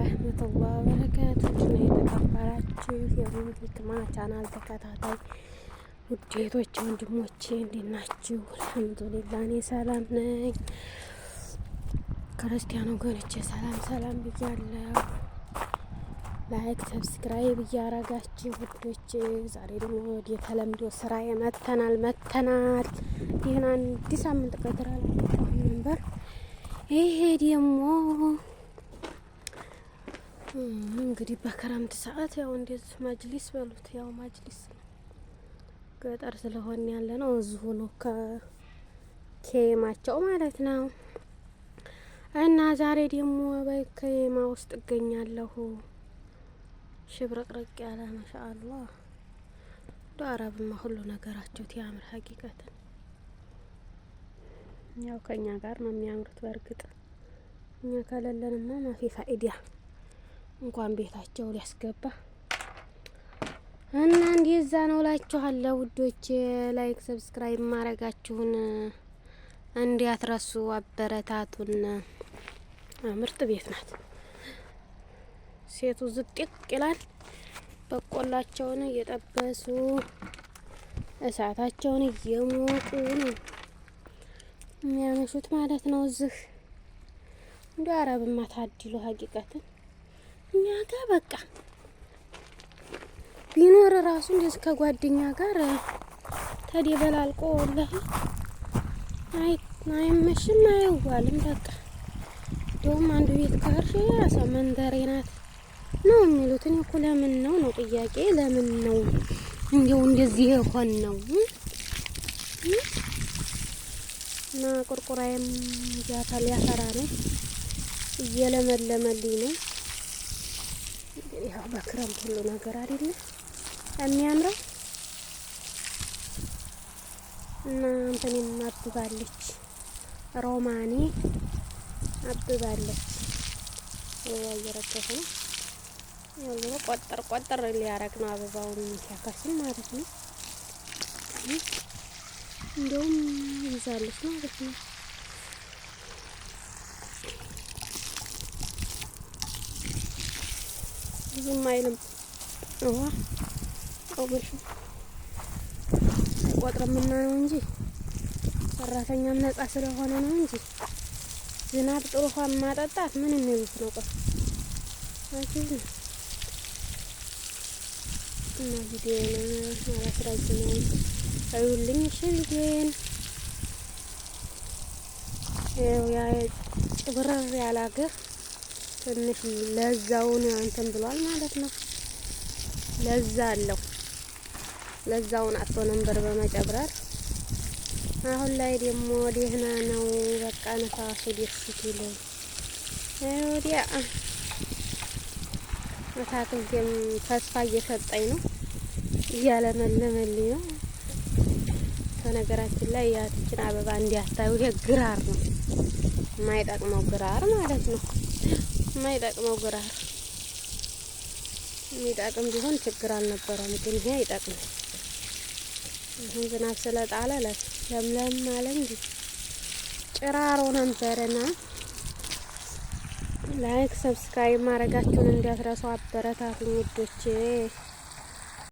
ወረህመቱላሂ ወበረካቱህ። እና የተከበራችሁ የሙሉ ሂክማ ቻናል ተከታታይ ውዴቶች ወንድሞቼ እንዴት ናችሁ? አልሐምዱሊላህ እኔ ሰላም ነኝ። ክርስቲያን ወገኖቼ ሰላም ብያለሁ። ላይክ ሰብስክራይብ እያረጋችሁ ውዶቼ፣ ዛሬ ደግሞ ወደ የተለምዶ ስራ መተናል። ይህን አንድ ሳምንት ቀጥራ አላመጣሁም ነበር። ይሄ ደግሞ እንግዲህ በክረምት ሰዓት ያው እንደዚህ መጅሊስ በሉት፣ ያው መጅሊስ ነው። ገጠር ስለሆነ ያለ ነው እዚሁ ነው ከኬማቸው ማለት ነው። እና ዛሬ ደግሞ በኬማ ውስጥ እገኛለሁ። ሽብረቅረቅ ያለ ማሻአላህ። አረብማ ሁሉ ነገራቸው ያምር ሀቂቀትን። ያው ከኛ ጋር ነው የሚያምሩት። በእርግጥ እኛ ከሌለንማ ማፊ ፋኢዲያ እንኳን ቤታቸው ሊያስገባ እና እንደዛ ነው እላችኋለሁ ውዶቼ። ላይክ ሰብስክራይብ ማድረጋችሁን እንዲያትረሱ፣ አበረታቱን። ምርጥ ቤት ናት። ሴቱ ዝጥቅ ይላል። በቆላቸውን እየጠበሱ እሳታቸውን እየሞቁ ነው የሚያመሹት ማለት ነው። እዚህ እንደ አረብማ ታድሎ ሀቂቀትን እኛ ጋር በቃ ቢኖር ራሱ እንደዚህ ከጓደኛ ጋር ተደበላልቆ ወላሂ አይመሽም አይዋልም። በቃ እንደውም አንዱ ቤት ካርሽ ያሳ መንደሬ ናት ነው የሚሉት። እኔ እኮ ለምን ነው ጥያቄ፣ ለምን ነው እንደው እንደዚህ የሆን ነው? እና ቁርቁራዬም ያፈራ ነው፣ እየለመለመልኝ ነው። ያው በክረምት ሁሉ ነገር አይደለ የሚያምረው። እና እንተኔም አብባለች፣ ሮማኔ አብባለች። እየረገፈ ነው። ያው ቆጠር ሊያረግ ነው አበባውን ሲያከስም ማለት ነው። እንደውም ይዛለች ማለት ነው። ብዙም አይልም። አውበሽ ቆጥረን የምናየው እንጂ ሰራተኛም ነጻ ስለሆነ ነው እንጂ ዝናብ ጥሩ ውሃ ማጠጣት ምን የሚሉት ነው? ቆይ እና ቪዲዮውን አላስራዝመውም። አይውልኝ እሺ። ቪዲዮውን ያ ጭብረር ያለ አገር ትንሽ ለዛውን እንትን ብሏል ማለት ነው። ለዛ አለው። ለዛውን አጥቶ ነበር በመጨብረር። አሁን ላይ ደግሞ ደህና ነው። በቃ ነፋሱ ደስ ሲል ወዲያ አታክልቴም ተስፋ እየሰጠኝ ነው፣ እያለመለመልኝ ነው። ከነገራችን ላይ ያችን አበባ እንዲያታዩ ግራር ነው የማይጠቅመው ግራር ማለት ነው። የማይጠቅመው ግራር የሚጠቅም ቢሆን ችግር አልነበረም፣ ግን ይሄ አይጠቅም። አሁን ዝናብ ስለጣለ ለምለም አለ እንጂ ጭራሮ ነበርና ላይክ ሰብስክራይብ ማድረጋችሁን እንዲያትረሱ፣ አበረታቱኝ ውዶቼ።